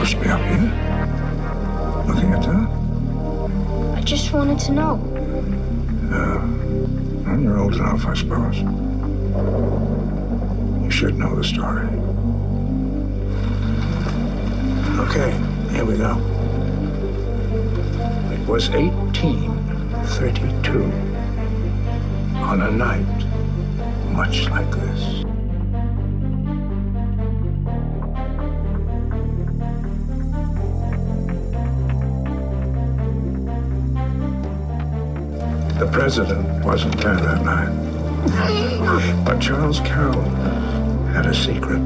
supposed to be up here. Looking at that? I just wanted to know. Well, you're old enough, I suppose. You should know the story. Okay, here we go. It was 1832. On a night much like this. The president wasn't there that night. But Charles Carroll had a secret.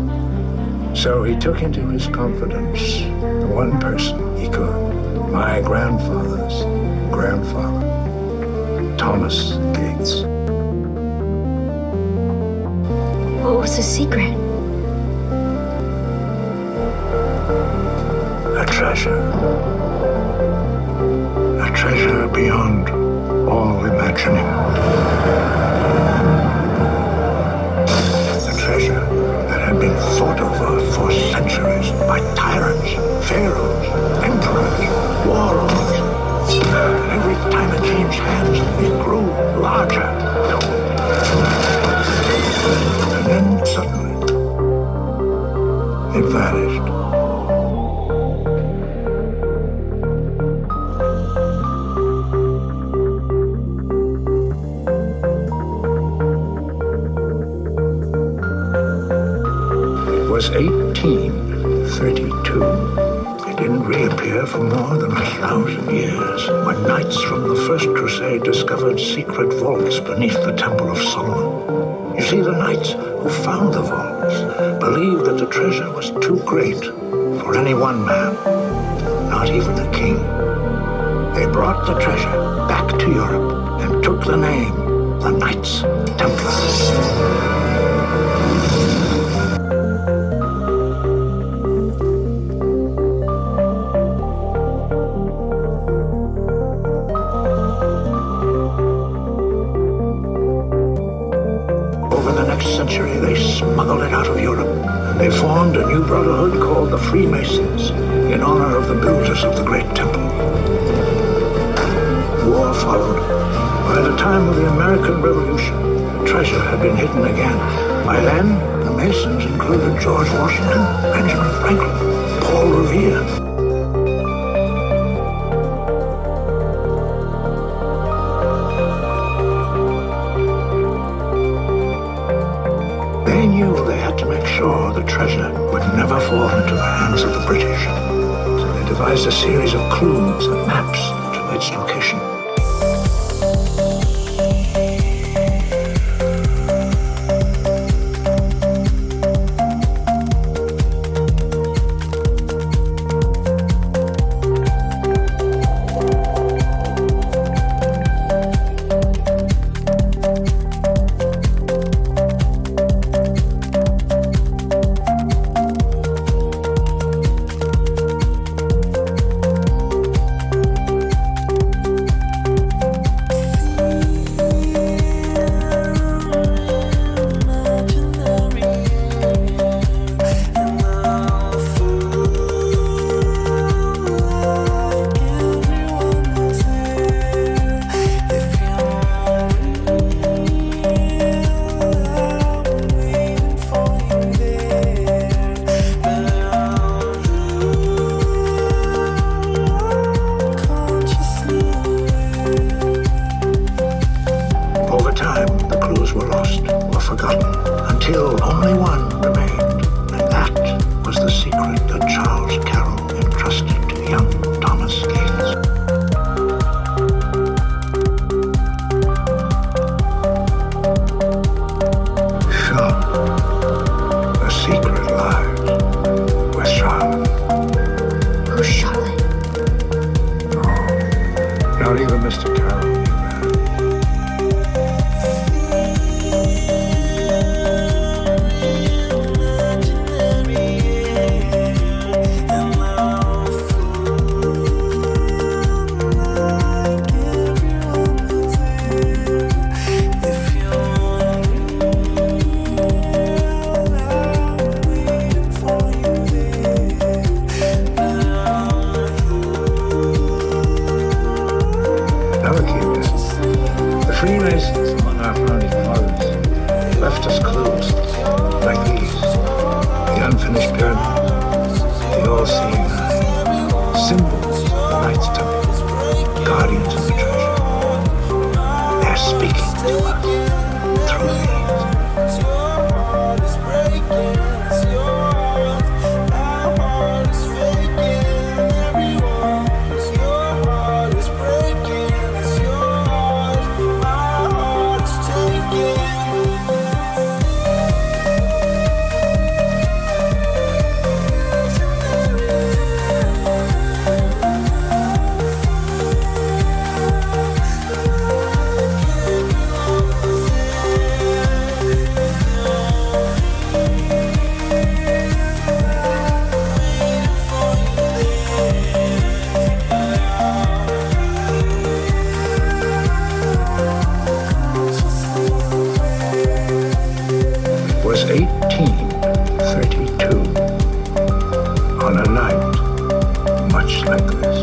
So he took into his confidence the one person he could. My grandfather's grandfather, Thomas Gates. What was the secret? A treasure. A treasure beyond all imagining. A treasure that had been fought over for centuries by tyrants, pharaohs, emperors, warlords. And every time it changed hands, it grew larger. And then suddenly, it vanished. It was 1832. It didn't reappear for more than 1,000 years, when knights from the First Crusade discovered secret vaults beneath the Temple of Solomon. You see, the knights who found the vaults believed that the treasure was too great for any one man, not even a king. They brought the treasure back to Europe and took the name, the Knights Templar. Century, they smuggled it out of Europe, and they formed a new brotherhood called the Freemasons in honor of the builders of the Great Temple. War followed. By the time of the American Revolution, the treasure had been hidden again. By then, the Masons included George Washington, Benjamin Franklin, Paul Revere. They knew they had to make sure the treasure would never fall into the hands of the British. So they devised a series of clues and maps to its location. Forgotten, until only one remained, and that was the secret that Charles Carroll entrusted to young Thomas Gates. Sure, the secret lies with Charlotte. Who's Charlotte? Oh, not even Mr. Carroll knew that. And Freemasons among our founding fathers left us clues like these. The unfinished pyramid, the all-seeing eye, symbols of the Knights Temple, guardians of the treasure. They're speaking to us through these. Was 1832, on a night much like this.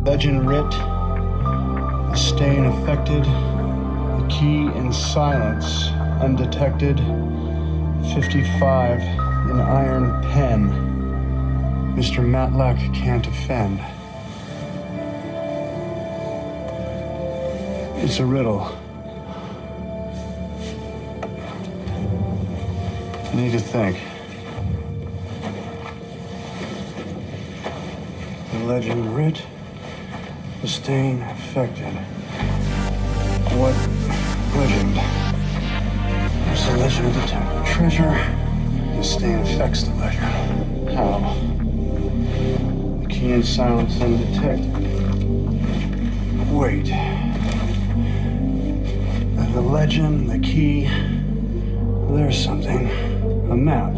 Legend writ, the stain affected, the key in silence, undetected, 55 in iron pen. Mr. Matlack can't offend. It's a riddle. I need to think. The legend writ, the stain affected. What legend? There's the legend of the temple treasure. The stain affects the legend. How? The key in silence undetected. Wait. The legend, the key. There's something. A map.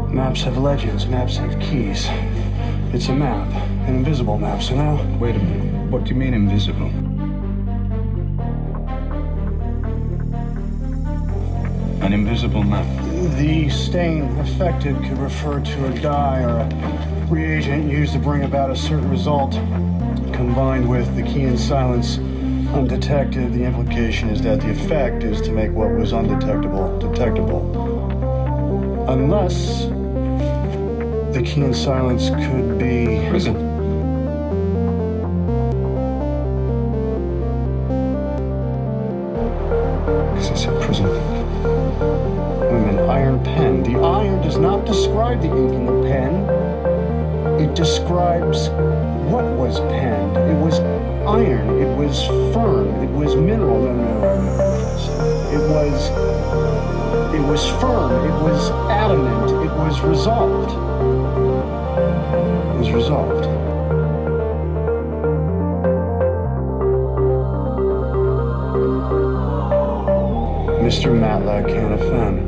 Maps have legends, maps have keys. It's a map, an invisible map, so now... Wait a minute. What do you mean invisible? An invisible map? The stain affected could refer to a dye or a reagent used to bring about a certain result. Combined with the key in silence undetected, the implication is that the effect is to make what was undetectable detectable. Unless the key in silence could be... Prison. Because it's a prison. An iron pen. The iron does not describe the ink in the pen. It describes what was penned. It was iron. It was firm. It was mineral. No. It was firm. It was adamant. It was resolved. It was resolved. Mr. Matlack can't offend.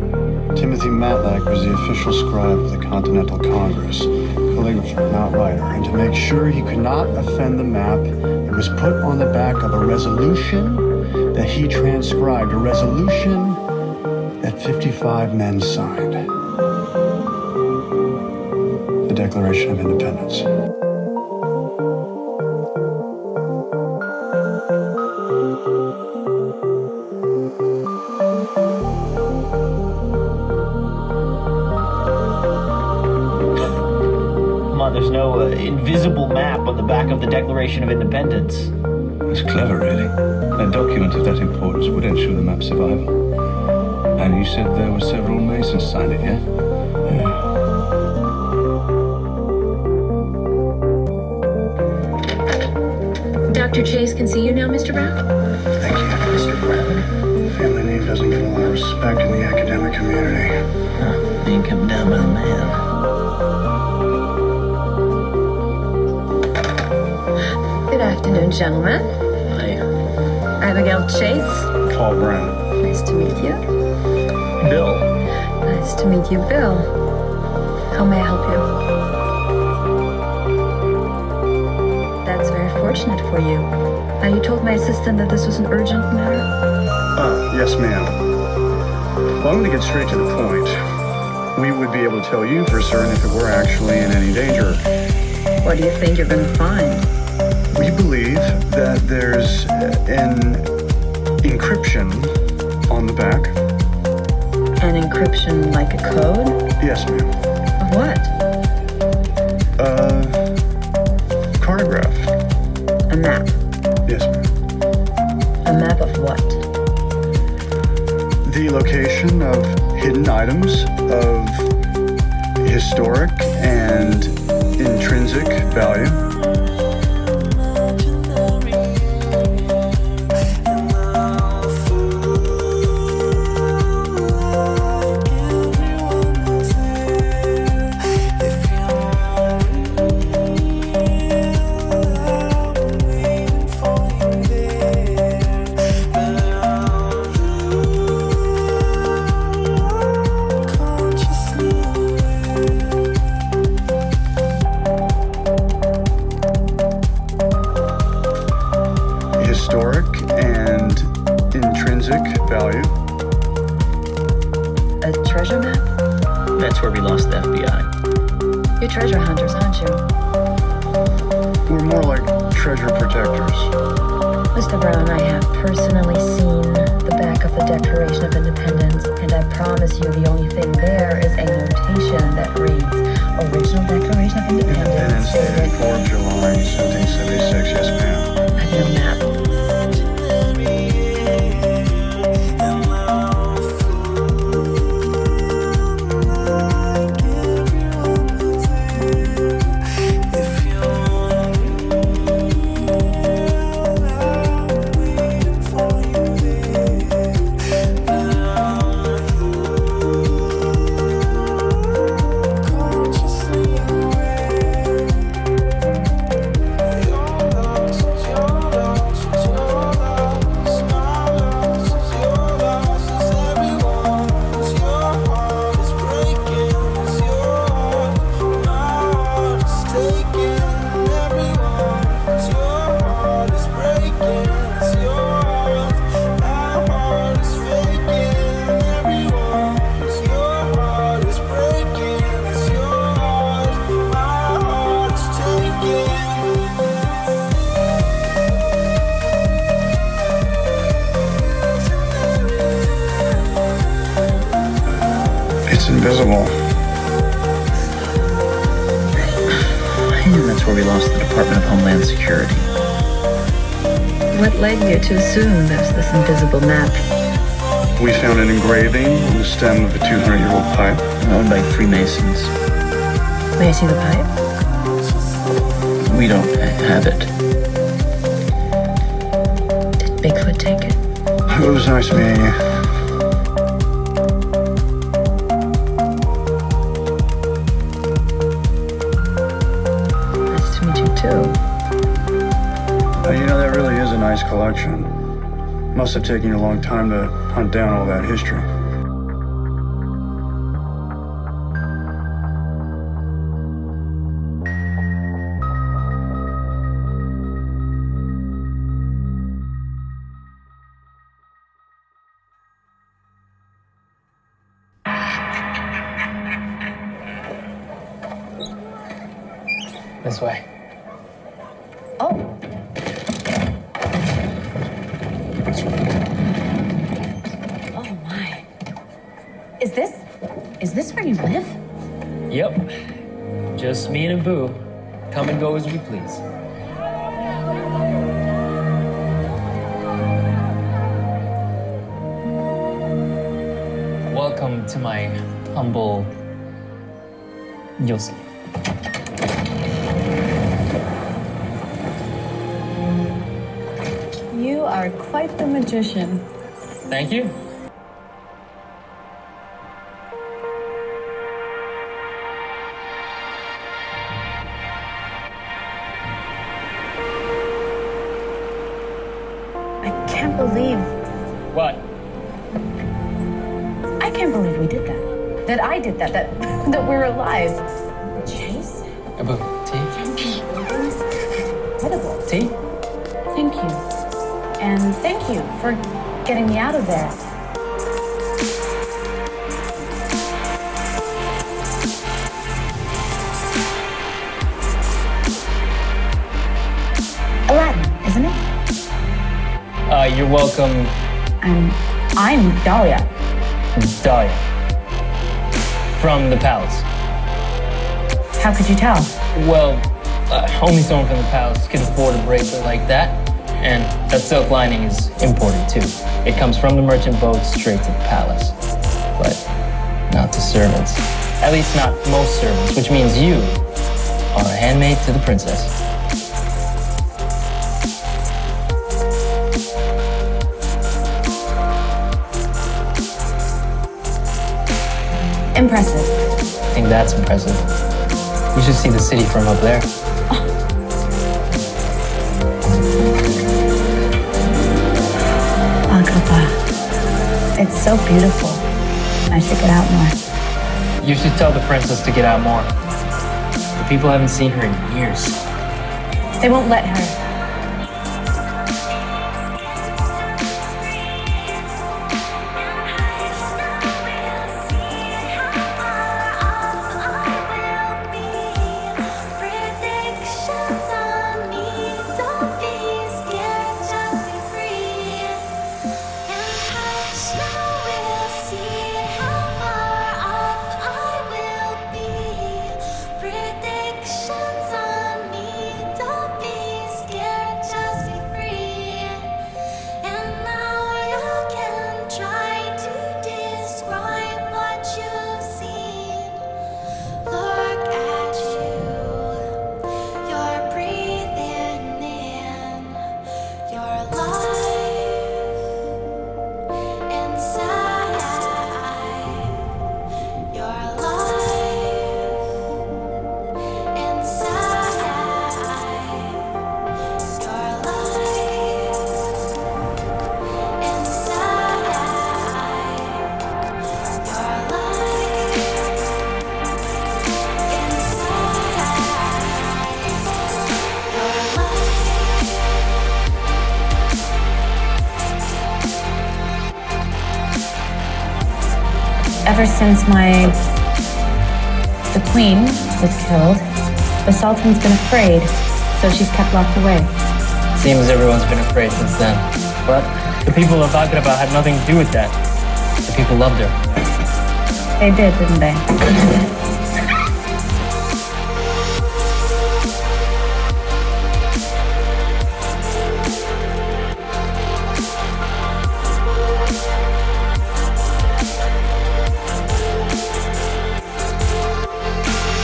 Timothy Matlack was the official scribe of the Continental Congress, calligrapher, not writer, and to make sure he could not offend the map, it was put on the back of a resolution that he transcribed, a resolution that 55 men signed. The Declaration of Independence. There's no invisible map on the back of the Declaration of Independence. That's clever, really. A document of that importance would ensure the map's survival. And you said there were several Masons signed it, yeah? Dr. Chase can see you now, Mr. Brown? Thank you, Mr. Brown. Family name doesn't get a lot of respect in the academic community. Being kept down by the man. Good afternoon, gentlemen. Hi. Abigail Chase. Paul Brown. Nice to meet you. Bill. Nice to meet you, Bill. How may I help you? That's very fortunate for you. You told my assistant that this was an urgent matter? Yes, ma'am. Well, I'm going to get straight to the point. We would be able to tell you for certain if it were actually in any danger. What do you think you're gonna find? We believe that there's an encryption on the back. An encryption like a code? Yes, ma'am. Of what? Cartograph. A map. Yes, ma'am. A map of what? The location of hidden items of historic and intrinsic value. Historic and intrinsic value. A treasure map? That's where we lost the FBI. You're treasure hunters, aren't you? We're more like treasure protectors. Mr. Brown, I have personally seen the back of the Declaration of Independence, and I promise you the only thing there is a notation that reads, Original Declaration of Independence, Independence Day, dated 4th of July, 1776, yes ma'am. I have no map. It's invisible. And that's where we lost the Department of Homeland Security. What led you to assume there's this invisible map? We found an engraving on the stem of a 200-year-old pipe. Owned by Freemasons. May I see the pipe? We don't have it. Did Bigfoot take it? It was nice meeting you. Nice to meet you too. You know, that really is a nice collection. Must have taken you a long time to hunt down all that history. This way. Oh. Oh my. Is this where you live? Yep. Just me and a boo. Come and go as we please. Welcome to my humble... You'll see. You are quite the magician. Thank you. I can't believe What? we did that. That I did that. That we're alive. Chase? Abu, tea? Incredible. Tea? Thank you. And thank you for getting me out of there. You're welcome, I'm Dahlia. Dahlia. From the palace. How could you tell? Well, only someone from the palace could afford a bracelet like that. And that silk lining is imported too. It comes from the merchant boat straight to the palace. But not to servants. At least not most servants, which means you are a handmaid to the princess. Impressive. I think that's impressive. You should see the city from up there. Aqaba. It's so beautiful. I should get out more. You should tell the princess to get out more. The people haven't seen her in years. They won't let her. Ever since the queen was killed, the Sultan's been afraid, so she's kept locked away. Seems everyone's been afraid since then. But the people of Agrabah had nothing to do with that. The people loved her. They did, didn't they?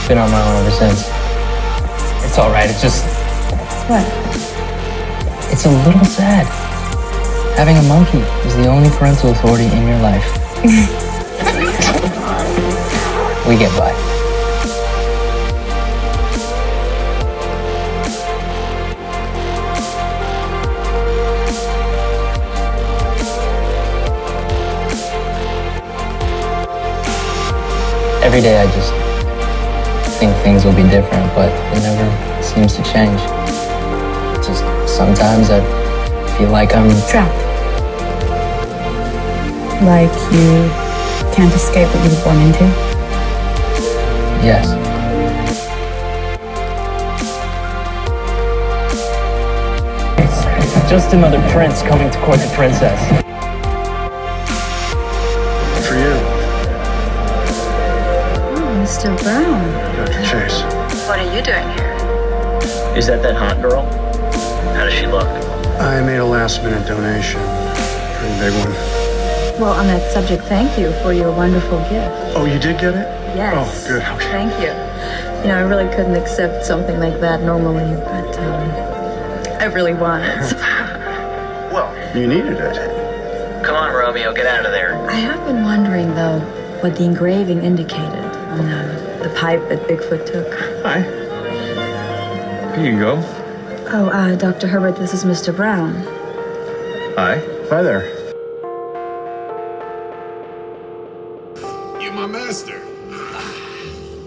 Been on my own ever since. It's all right. It's just... What? It's a little sad. Having a monkey is the only parental authority in your life. We get by. Every day I just think things will be different, but it never seems to change. Just sometimes I feel like I'm Trapped. Like you can't escape what you were born into? Yes. It's just another prince coming to court the princess. For you, Mr. Brown, Dr. Chase. what are you doing here? Is that hot girl? How does she look? I made a last-minute donation. Pretty big one. Well, on that subject, thank you for your wonderful gift. Oh, you did get it? Yes. Oh, good. Okay. Thank you. You know, I really couldn't accept something like that normally, but I really want it. Well, you needed it. Come on, Romeo, get out of there. I have been wondering, though, what the engraving indicated on the pipe that Bigfoot took. Hi. Here you go. Oh, Dr. Herbert, this is Mr. Brown. Hi. Hi there. You my master.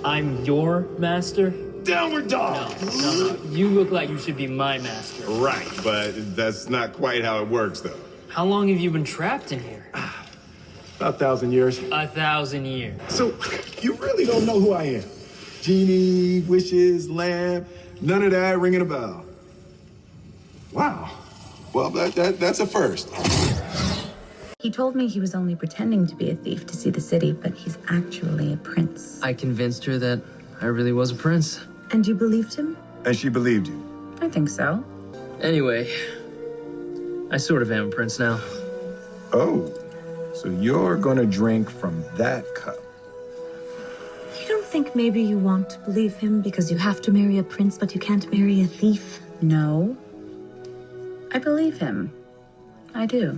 I'm your master? Downward dog. No. You look like you should be my master. Right, but that's not quite how it works, though. How long have you been trapped in here? About 1,000 years. 1,000 years. So, you really don't know who I am. Genie, wishes, lamp, none of that ringing a bell. Wow. Well, that's a first. He told me he was only pretending to be a thief to see the city, but he's actually a prince. I convinced her that I really was a prince. And you believed him? And she believed you. I think so. Anyway, I sort of am a prince now. Oh, so you're gonna drink from that cup. You don't think maybe you want to believe him because you have to marry a prince, but you can't marry a thief? No. I believe him. I do.